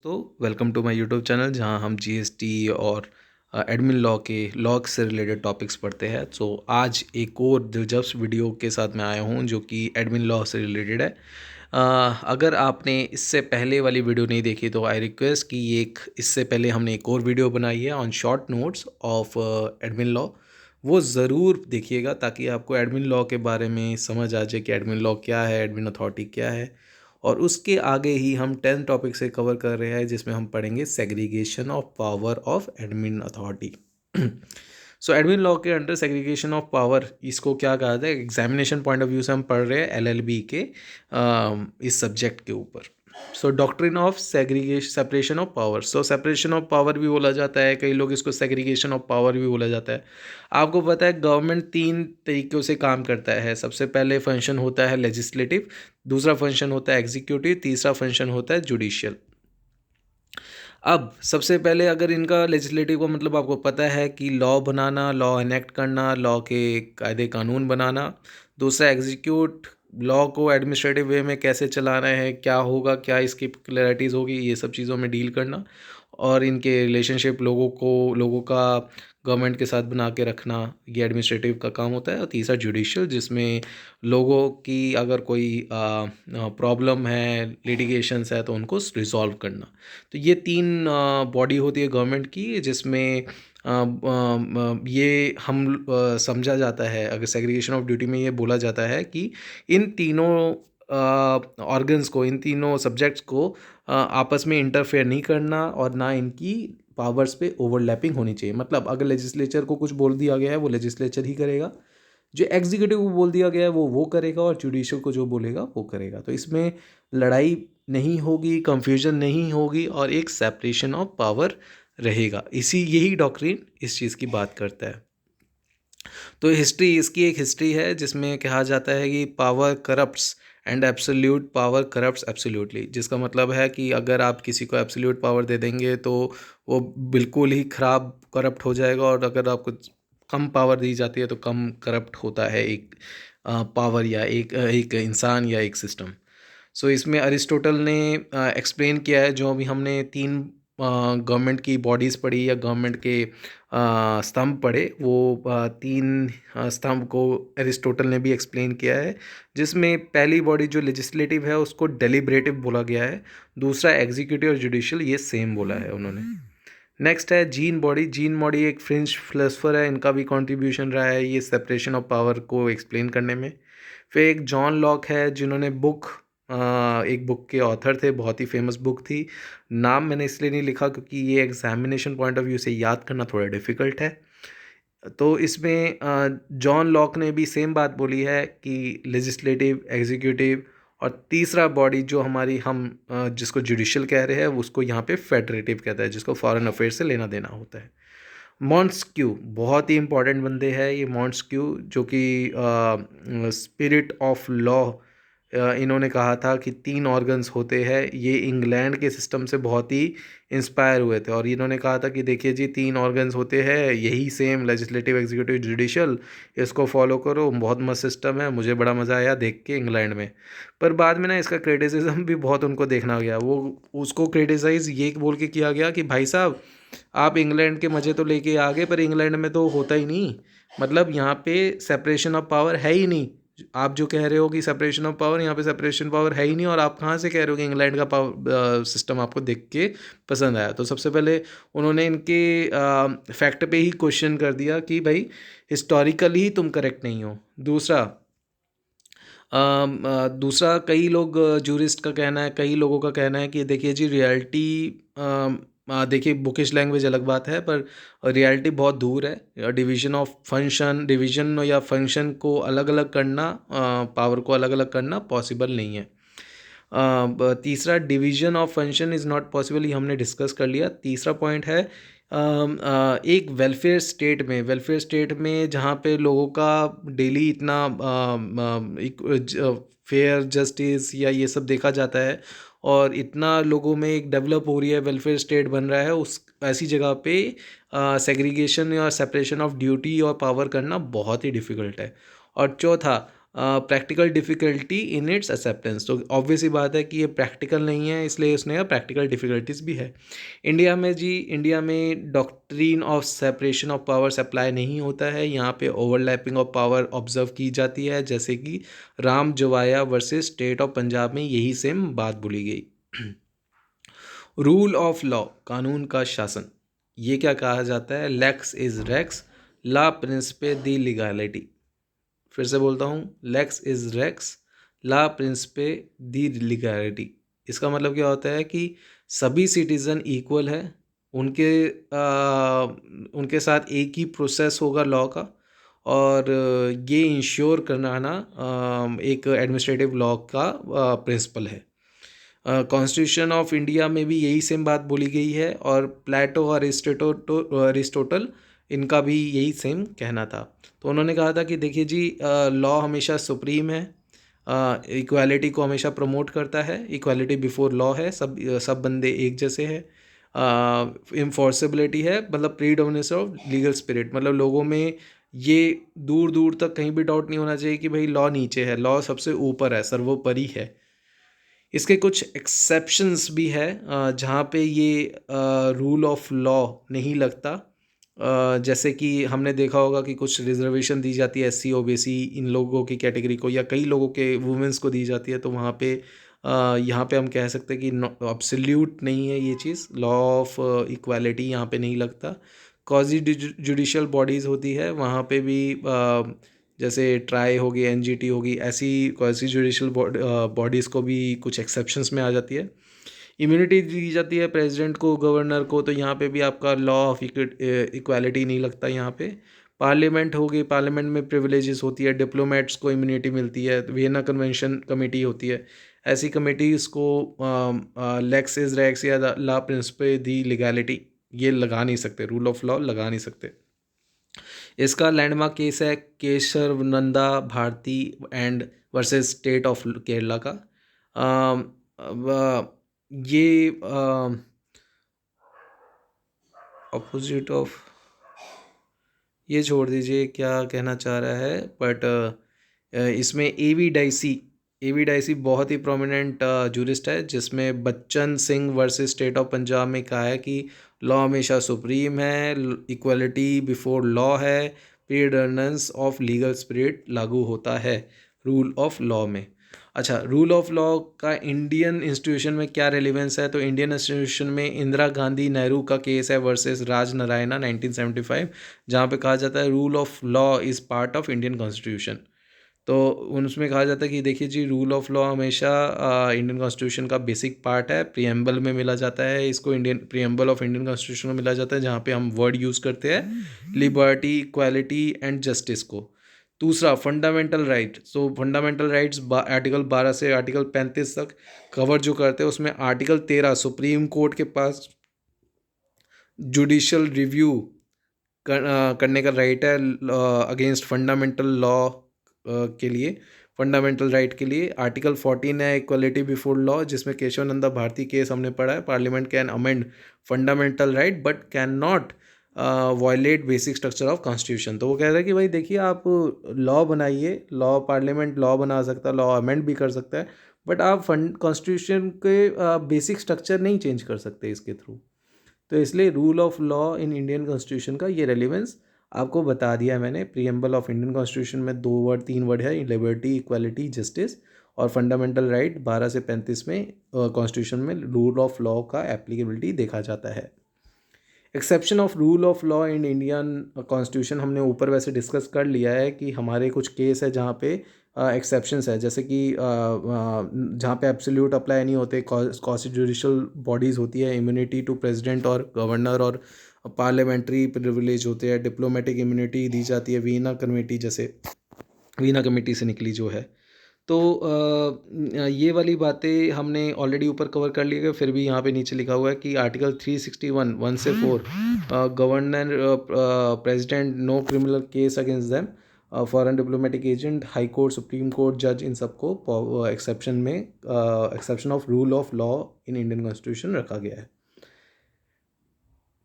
दोस्तों, welcome to my YouTube channel जहां हम जीएसटी और एडमिन लॉ के लॉग से रिलेटेड टॉपिक्स पढ़ते हैं। तो आज एक और दिलचस्प वीडियो के साथ मैं आया हूं जो कि एडमिन लॉ से रिलेटेड है। अगर आपने इससे पहले वाली वीडियो नहीं देखी तो आई रिक्वेस्ट कि इससे पहले हमने एक और वीडियो बनाई है on short notes of admin law, वो ज़रूर देखिएगा ताकि आपको एडमिन लॉ के बारे में समझ आ जाए कि एडमिन लॉ क्या है, एडमिन अथॉरिटी क्या है। और उसके आगे ही हम 10 टॉपिक से कवर कर रहे हैं जिसमें हम पढ़ेंगे segregation of power of admin authority. So admin law के अंडर सेग्रीगेशन ऑफ पावर इसको क्या कहा जाता है, एग्जामिनेशन पॉइंट ऑफ व्यू से हम पढ़ रहे हैं एलएलबी के इस सब्जेक्ट के ऊपर। So doctrine of segregation separation of power, so separation of power भी बोला जाता है, कई लोग इसको सेग्रीगेशन ऑफ पावर भी बोला जाता है। आपको पता है गवर्नमेंट 3 तरीक़ों से काम करता है। सबसे पहले फंक्शन होता है लेजिस्लेटिव, दूसरा फंक्शन होता है एग्जीक्यूटिव, तीसरा फंक्शन होता है जुडिशियल। अब सबसे पहले अगर इनका लेजिस्लेटिव का मतलब आपको पता है कि लॉ बनाना, लॉ एनेक्ट करना, लॉ के कायदे कानून बनाना। दूसरा एग्जीक्यूट, लॉ को एडमिनिस्ट्रेटिव वे में कैसे चलाना है, क्या होगा, क्या इसकी क्लैरिटीज़ होगी, ये सब चीज़ों में डील करना और इनके रिलेशनशिप लोगों का गवर्नमेंट के साथ बना के रखना, ये एडमिनिस्ट्रेटिव का काम होता है। और तीसरा जुडिशियल, जिसमें लोगों की अगर कोई प्रॉब्लम है, लिटिगेशंस है तो उनको रिजॉल्व करना। तो ये 3 बॉडी होती है गवर्नमेंट की जिसमें ये हम समझा जाता है, अगर सेग्रीगेशन ऑफ ड्यूटी में ये बोला जाता है कि इन तीनों ऑर्गन्स को, इन तीनों सब्जेक्ट्स को आपस में इंटरफेयर नहीं करना और ना इनकी पावर्स पे ओवरलैपिंग होनी चाहिए। मतलब अगर लेजिस्लेचर को कुछ बोल दिया गया है वो लेजिस्लेचर ही करेगा, जो एग्जीक्यूटिव को बोल दिया गया है वो करेगा और जुडिशियल को जो बोलेगा वो करेगा। तो इसमें लड़ाई नहीं होगी, कंफ्यूजन नहीं होगी और एक सेपरेशन ऑफ पावर रहेगा। यही डॉक्ट्रिन इस चीज़ की बात करता है। तो इसकी एक हिस्ट्री है जिसमें कहा जाता है कि power corrupts and absolute power corrupts absolutely, जिसका मतलब है कि अगर आप किसी को एब्सोल्यूट पावर दे देंगे तो वो बिल्कुल ही ख़राब करप्ट हो जाएगा, और अगर आपको कम पावर दी जाती है तो कम करप्ट होता है एक पावर या एक इंसान या एक सिस्टम। सो इसमें अरिस्टोटल ने एक्सप्लेन किया है, जो अभी हमने 3 गवर्नमेंट की बॉडीज़ पढ़ी या गवर्नमेंट के स्तंभ पढ़े, वो 3 स्तंभ को अरिस्टोटल ने भी एक्सप्लेन किया है, जिसमें पहली बॉडी जो लेजिस्लेटिव है उसको डेलिब्रेटिव बोला गया है, दूसरा एग्जीक्यूटिव और जुडिशियल ये सेम बोला है उन्होंने। नेक्स्ट है जीन बॉडी एक फ्रेंच फिलोसोफर है, इनका भी कंट्रीब्यूशन रहा है ये सेपरेशन ऑफ पावर को एक्सप्लेन करने में। फिर एक जॉन लॉक है जिन्होंने एक बुक के ऑथर थे, बहुत ही फेमस बुक थी। नाम मैंने इसलिए नहीं लिखा क्योंकि ये एग्जामिनेशन पॉइंट ऑफ व्यू से याद करना थोड़ा डिफ़िकल्ट है। तो इसमें जॉन लॉक ने भी सेम बात बोली है कि लेजिस्लेटिव, एग्जीक्यूटिव और तीसरा बॉडी जो जिसको जुडिशियल कह रहे हैं उसको यहाँ पे फेडरेटिव कहता है, जिसको फॉरेन अफेयर से लेना देना होता है। मॉन्स्क्यू बहुत ही इंपॉर्टेंट बंदे हैं ये मॉन्स्क्यू, जो कि स्पिरिट ऑफ लॉ, इन्होंने कहा था कि 3 ऑर्गन्स होते हैं। ये इंग्लैंड के सिस्टम से बहुत ही इंस्पायर हुए थे और इन्होंने कहा था कि देखिए जी 3 ऑर्गन्स होते हैं, यही सेम लेजिस्लेटिव, एग्जीक्यूटिव, जुडिशियल, इसको फॉलो करो, बहुत मस्त सिस्टम है। मुझे बड़ा मज़ा आया देख के इंग्लैंड में। पर बाद में ना इसका क्रिटिसिज्म भी बहुत उनको देखना गया, वो उसको क्रिटिसाइज़ ये बोल के किया गया कि भाई साहब आप इंग्लैंड के मज़े तो लेके आ गए पर इंग्लैंड में तो होता ही नहीं, मतलब यहाँ पे सेपरेशन ऑफ पावर है ही नहीं। आप जो कह रहे हो कि सेपरेशन ऑफ पावर, यहाँ पे सेपरेशन पावर है ही नहीं, और आप कहाँ से कह रहे हो कि इंग्लैंड का पावर सिस्टम आपको देख के पसंद आया। तो सबसे पहले उन्होंने इनके फैक्ट पे ही क्वेश्चन कर दिया कि भाई हिस्टोरिकली ही तुम करेक्ट नहीं हो। दूसरा कई लोग जूरिस्ट का कहना है, कई लोगों का कहना है कि देखिए जी रियलिटी, देखिए बुकिश लैंग्वेज अलग बात है पर रियलिटी बहुत दूर है। डिवीजन या फंक्शन को अलग अलग करना, पावर को अलग अलग करना पॉसिबल नहीं है। तीसरा division of function is not possible, ये हमने डिस्कस कर लिया। तीसरा पॉइंट है एक वेलफेयर स्टेट में जहाँ पे लोगों का डेली इतना फेयर जस्टिस या ये सब देखा जाता है और इतना लोगों में एक डेवलप हो रही है, वेलफेयर स्टेट बन रहा है, उस ऐसी जगह पे सेग्रीगेशन या सेपरेशन ऑफ ड्यूटी और पावर करना बहुत ही डिफ़िकल्ट है। और चौथा, practical difficulty in its acceptance. तो ऑब्वियस ही बात है कि ये प्रैक्टिकल नहीं है, इसलिए उसने कहा प्रैक्टिकल डिफ़िकल्टीज भी है। इंडिया में doctrine of separation of powers apply नहीं होता है। यहाँ पे ओवरलैपिंग ऑफ पावर ऑब्जर्व की जाती है, जैसे कि Ram Jawaya versus state of Punjab में यही सेम बात बोली गई। रूल ऑफ लॉ, कानून का शासन, ये क्या कहा जाता है? लेक्स इज रेक्स, ला प्रिंसिपे दी लीगैलिटी। फिर से बोलता हूँ, लेक्स इज रेक्स, ला प्रिंसिपे दी लीगैलिटी। इसका मतलब क्या होता है कि सभी सिटीज़न इक्वल है, उनके साथ एक ही प्रोसेस होगा लॉ का, और ये इंश्योर करना ना एक एडमिनिस्ट्रेटिव लॉ का प्रिंसिपल है। कॉन्स्टिट्यूशन ऑफ इंडिया में भी यही सेम बात बोली गई है, और प्लेटो और अरिस्टोटल इनका भी यही सेम कहना था। तो उन्होंने कहा था कि देखिए जी, लॉ हमेशा सुप्रीम है, इक्वालिटी को हमेशा प्रमोट करता है, इक्वालिटी बिफोर लॉ है, सब बंदे एक जैसे हैं। इन्फोर्सेबिलिटी है, मतलब प्रीडोमिनेंस ऑफ लीगल स्पिरिट, मतलब लोगों में ये दूर दूर तक कहीं भी डाउट नहीं होना चाहिए कि भाई लॉ नीचे है, लॉ सबसे ऊपर है, सर्वोपरि है। इसके कुछ एक्सेप्शंस भी है जहाँ पे ये रूल ऑफ लॉ नहीं लगता। जैसे कि हमने देखा होगा कि कुछ रिजर्वेशन दी जाती है एससी ओबीसी इन लोगों की कैटेगरी को, या कई लोगों के वुमेंस को दी जाती है, तो वहाँ पे यहाँ पे हम कह सकते हैं कि अब्सोल्यूट नहीं है ये चीज़, लॉ ऑफ इक्वालिटी यहाँ पे नहीं लगता। कॉजी जुडिशल बॉडीज़ होती है, वहाँ पे भी जैसे ट्राई होगी, एनजीटी होगी, ऐसी क्वासी जुडिशल बॉडीज़ को भी कुछ एक्सेप्शंस में आ जाती है। इम्यूनिटी दी जाती है प्रेसिडेंट को, गवर्नर को, तो यहाँ पे भी आपका लॉ ऑफ इक्वालिटी नहीं लगता यहाँ पे। पार्लियामेंट होगी, पार्लियामेंट में प्रिविलेजेस होती है, डिप्लोमेट्स को इम्यूनिटी मिलती है, वियना कन्वेंशन कमेटी होती है, ऐसी कमेटीज़ को लेक्स इज रेक्स या ला प्रिंसिपे दी लीगैलिटी ये लगा नहीं सकते, रूल ऑफ लॉ लगा नहीं सकते। इसका लैंडमार्क केस है Kesavananda Bharati and versus state of Kerala का। ये अपोजिट ऑफ, ये छोड़ दीजिए क्या कहना चाह रहा है, बट इसमें एवी डाइसी बहुत ही प्रोमिनेंट जूरिस्ट है, जिसमें Bachchan Singh versus state of Punjab में कहा है कि लॉ हमेशा सुप्रीम है, इक्वलिटी बिफोर लॉ है, प्रीडोमिनेंस ऑफ लीगल स्पिरिट लागू होता है रूल ऑफ लॉ में। अच्छा, रूल ऑफ लॉ का इंडियन इंस्टीट्यूशन में क्या रेलिवेंस है? तो इंडियन इंस्टीट्यूशन में इंदिरा गांधी नेहरू का केस है वर्सेस राज नारायणा 1975, जहाँ पे कहा जाता है rule of law is part of Indian constitution. तो उसमें कहा जाता है कि देखिए जी, रूल ऑफ लॉ हमेशा इंडियन कॉन्स्टिट्यूशन का बेसिक पार्ट है, प्रीएम्बल में मिला जाता है इसको, Indian preamble of Indian constitution में मिला जाता है, जहाँ पे हम वर्ड यूज़ करते हैं लिबर्टी, इक्वालिटी एंड जस्टिस को। दूसरा, फंडामेंटल राइट। सो फंडामेंटल राइट्स आर्टिकल 12 से आर्टिकल 35 तक कवर जो करते हैं, उसमें आर्टिकल 13 सुप्रीम कोर्ट के पास जुडिशल रिव्यू करने का राइट है अगेंस्ट फंडामेंटल लॉ के लिए, फंडामेंटल राइट के लिए। आर्टिकल 14 है इक्वलिटी बिफोर लॉ, जिसमें केशवानंदा भारती केस हमने पढ़ा है, parliament can amend fundamental right but can not violate basic structure of constitution. तो वो कह रहे हैं कि भाई देखिए, आप लॉ बनाइए, लॉ पार्लियामेंट लॉ बना सकता है, लॉ अमेंड भी कर सकता है, बट आप फंड कॉन्स्टिट्यूशन के बेसिक स्ट्रक्चर नहीं चेंज कर सकते इसके थ्रू। तो इसलिए rule of law in Indian constitution का ये रेलिवेंस आपको बता दिया मैंने। प्रीएम्बल ऑफ इंडियन कॉन्स्टिट्यूशन में 2-3 वर्ड है, लिबर्टी, इक्वालिटी, जस्टिस, और फंडामेंटल राइट 12 से 35 में कॉन्स्टिट्यूशन में रूल ऑफ लॉ का एप्लीकेबिलिटी देखा जाता है। Exception of rule of law in Indian constitution हमने ऊपर वैसे डिस्कस कर लिया है कि हमारे कुछ केस है जहाँ पे एक्सेप्शंस है, जैसे कि जहाँ पे एब्सोल्यूट अप्लाई नहीं होते, कॉन्स्टिट्यूशनल बॉडीज़ होती है, इम्यूनिटी टू प्रेसिडेंट और गवर्नर, और पार्लियामेंट्री प्रिविलेज होते हैं, डिप्लोमेटिक इम्यूनिटी दी जाती है, वीना कमेटी जैसे, वीना कमेटी से निकली जो है। तो ये वाली बातें हमने ऑलरेडी ऊपर कवर कर ली है, फिर भी यहाँ पे नीचे लिखा हुआ है कि आर्टिकल 361 1 से 4 governor president no criminal case against them, foreign diplomatic agent, high court, supreme court जज, इन सबको एक्सेप्शन में exception of rule of law in Indian constitution रखा गया है।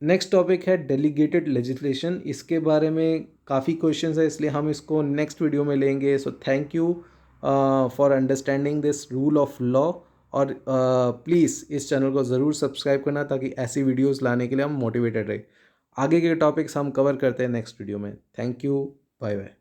नेक्स्ट टॉपिक है डेलीगेटेड लेजिस्लेशन। इसके बारे में काफ़ी क्वेश्चंस है, इसलिए हम इसको नेक्स्ट वीडियो में लेंगे। So thank you for understanding this rule of law. और प्लीज़ इस चैनल को ज़रूर सब्सक्राइब करना ताकि ऐसी वीडियोस लाने के लिए हम मोटिवेटेड रहे। आगे के टॉपिक्स हम कवर करते हैं नेक्स्ट वीडियो में। Thank you, bye bye.